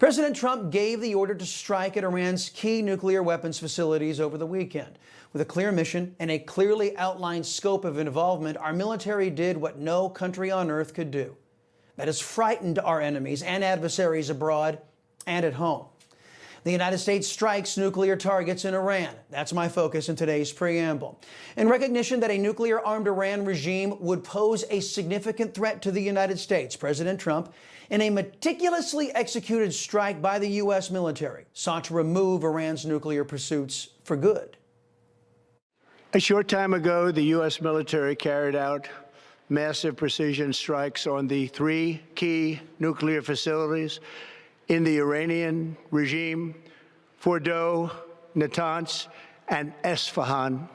President Trump gave the order to strike at Iran's key nuclear weapons facilities over the weekend. With a clear mission and a clearly outlined scope of involvement, our military did what no country on earth could do. That is, frightened our enemies and adversaries abroad and at home. The United States strikes nuclear targets in Iran. That's my focus in today's preamble. In recognition that a nuclear-armed Iran regime would pose a significant threat to the United States, President Trump, in a meticulously executed strike by the U.S. military, sought to remove Iran's nuclear pursuits for good. A short time ago, the U.S. military carried out massive precision strikes on the three key nuclear facilities in the Iranian regime: Fordow, Natanz, and Esfahan.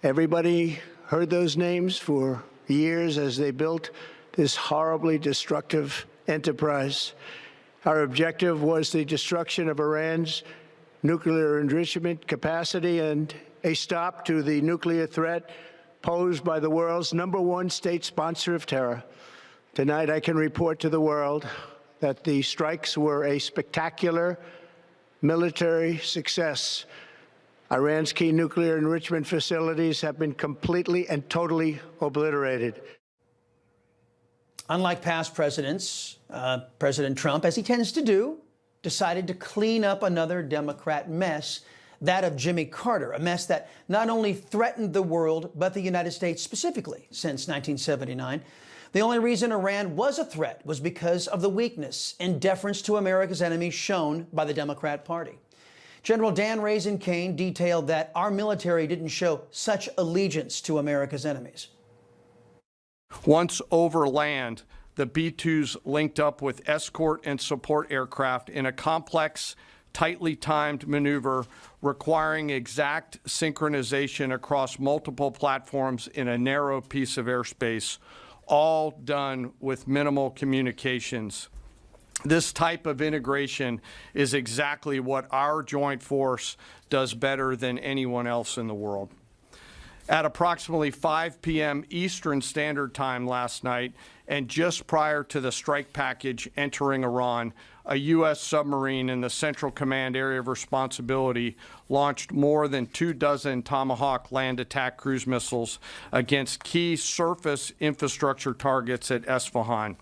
Everybody heard those names for years as they built this horribly destructive enterprise. Our objective was the destruction of Iran's nuclear enrichment capacity and a stop to the nuclear threat posed by the world's #1 state sponsor of terror. Tonight, I can report to the world that the strikes were a spectacular military success. Iran's key nuclear enrichment facilities have been completely and totally obliterated. Unlike past presidents, President Trump, as he tends to do, decided to clean up another Democrat mess, that of Jimmy Carter, a mess that not only threatened the world, but the United States specifically since 1979. The only reason Iran was a threat was because of the weakness and deference to America's enemies shown by the Democrat Party. General Dan Raisin Kane detailed that our military didn't show such allegiance to America's enemies. Once over land, the B-2s linked up with escort and support aircraft in a complex, tightly timed maneuver requiring exact synchronization across multiple platforms in a narrow piece of airspace, all done with minimal communications. This type of integration is exactly what our joint force does better than anyone else in the world. At approximately 5 p.m. Eastern Standard Time last night, and just prior to the strike package entering Iran, a U.S. submarine in the Central Command Area of Responsibility launched more than 24 Tomahawk land attack cruise missiles against key surface infrastructure targets at Esfahan.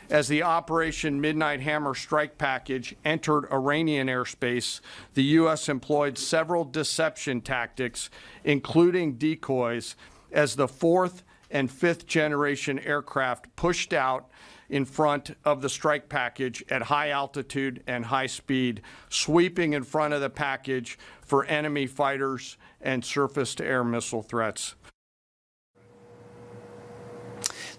As the Operation Midnight Hammer strike package entered Iranian airspace, the U.S. employed several deception tactics, including decoys, as the 4th and 5th generation aircraft pushed out in front of the strike package at high altitude and high speed, sweeping in front of the package for enemy fighters and surface-to-air missile threats.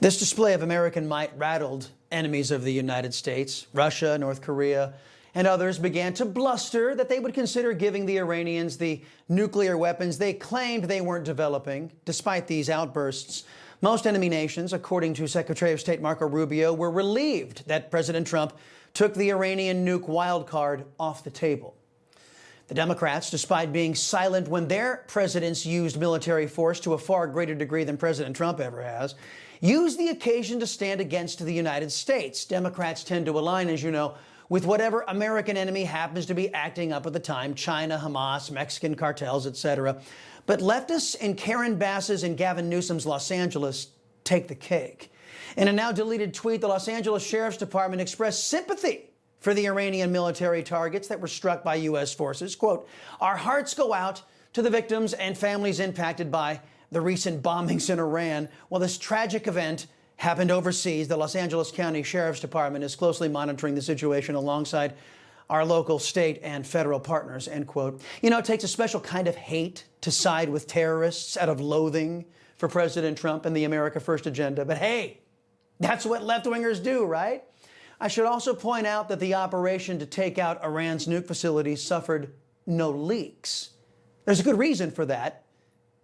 This display of American might rattled enemies of the United States. Russia, North Korea, and others began to bluster that they would consider giving the Iranians the nuclear weapons they claimed they weren't developing. Despite these outbursts, most enemy nations, according to Secretary of State Marco Rubio, were relieved that President Trump took the Iranian nuke wild card off the table. The Democrats, despite being silent when their presidents used military force to a far greater degree than President Trump ever has, used the occasion to stand against the United States. Democrats tend to align, as you know, with whatever American enemy happens to be acting up at the time: China, Hamas, Mexican cartels, etc. But leftists in Karen Bass's and Gavin Newsom's Los Angeles take the cake. In a now deleted tweet, the Los Angeles Sheriff's Department expressed sympathy for the Iranian military targets that were struck by U.S. forces. Quote, "Our hearts go out to the victims and families impacted by the recent bombings in Iran. While this tragic event happened overseas, the Los Angeles County Sheriff's Department is closely monitoring the situation alongside our local, state, and federal partners," end quote. You know, it takes a special kind of hate to side with terrorists out of loathing for President Trump and the America First agenda. But hey, that's what left-wingers do, right? I should also point out that the operation to take out Iran's nuke facilities suffered no leaks. There's a good reason for that.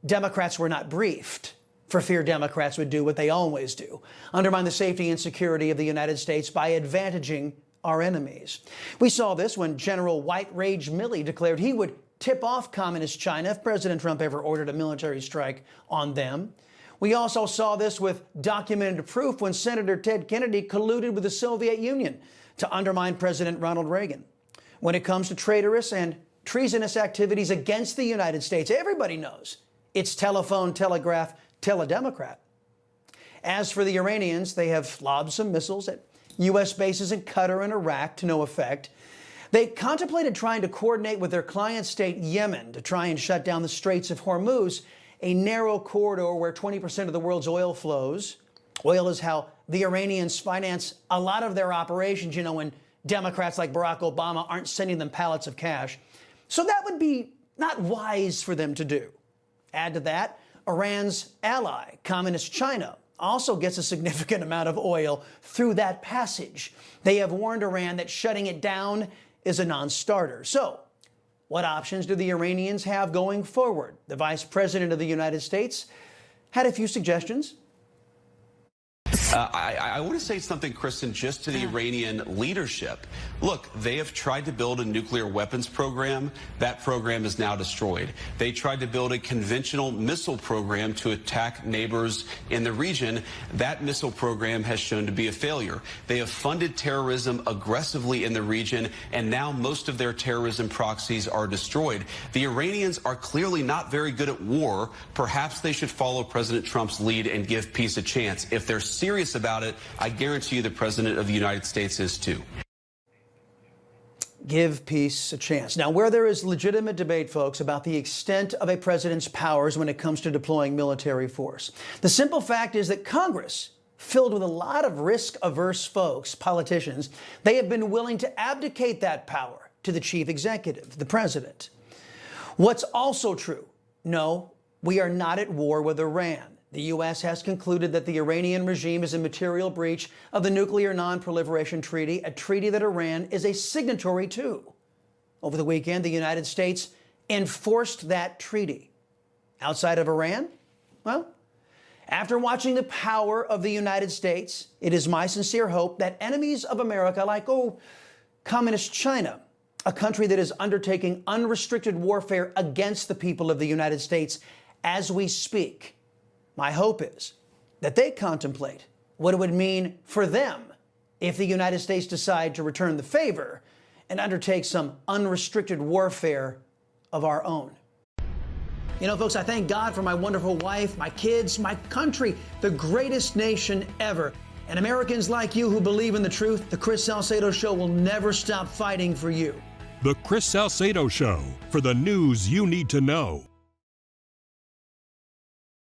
Democrats were not briefed, for fear Democrats would do what they always do: undermine the safety and security of the United States by advantaging our enemies. We saw this when General White Rage Milley declared he would tip off Communist China if President Trump ever ordered a military strike on them. We also saw this with documented proof when Senator Ted Kennedy colluded with the Soviet Union to undermine President Ronald Reagan. When it comes to traitorous and treasonous activities against the United States, everybody knows it's telephone, telegraph, teledemocrat. As for the Iranians, they have lobbed some missiles at U.S. bases in Qatar and Iraq to no effect. They contemplated trying to coordinate with their client state, Yemen, to try and shut down the Straits of Hormuz, a narrow corridor where 20% of the world's oil flows. Oil is how the Iranians finance a lot of their operations, you know, when Democrats like Barack Obama aren't sending them pallets of cash. So that would be not wise for them to do. Add to that, Iran's ally, Communist China, also gets a significant amount of oil through that passage. They have warned Iran that shutting it down is a non-starter. So, what options do the Iranians have going forward? The Vice President of the United States had a few suggestions. I want to say something, Kristen, just to the Iranian leadership. Look, they have tried to build a nuclear weapons program. That program is now destroyed. They tried to build a conventional missile program to attack neighbors in the region. That missile program has shown to be a failure. They have funded terrorism aggressively in the region, and now most of their terrorism proxies are destroyed. The Iranians are clearly not very good at war. Perhaps they should follow President Trump's lead and give peace a chance. If they're serious about it, I guarantee you the President of the United States is too. Give peace a chance. Now, where there is legitimate debate, folks, about the extent of a president's powers when it comes to deploying military force, the simple fact is that Congress, filled with a lot of risk-averse folks, politicians, they have been willing to abdicate that power to the chief executive, the president. What's also true, no, we are not at war with Iran. The U.S. has concluded that the Iranian regime is in material breach of the Nuclear Non-Proliferation Treaty, a treaty that Iran is a signatory to. Over the weekend, the United States enforced that treaty. Outside of Iran? Well, after watching the power of the United States, it is my sincere hope that enemies of America like, Communist China, a country that is undertaking unrestricted warfare against the people of the United States as we speak, my hope is that they contemplate what it would mean for them if the United States decide to return the favor and undertake some unrestricted warfare of our own. You know, folks, I thank God for my wonderful wife, my kids, my country, the greatest nation ever. And Americans like you who believe in the truth, the Chris Salcedo Show will never stop fighting for you. The Chris Salcedo Show, for the news you need to know.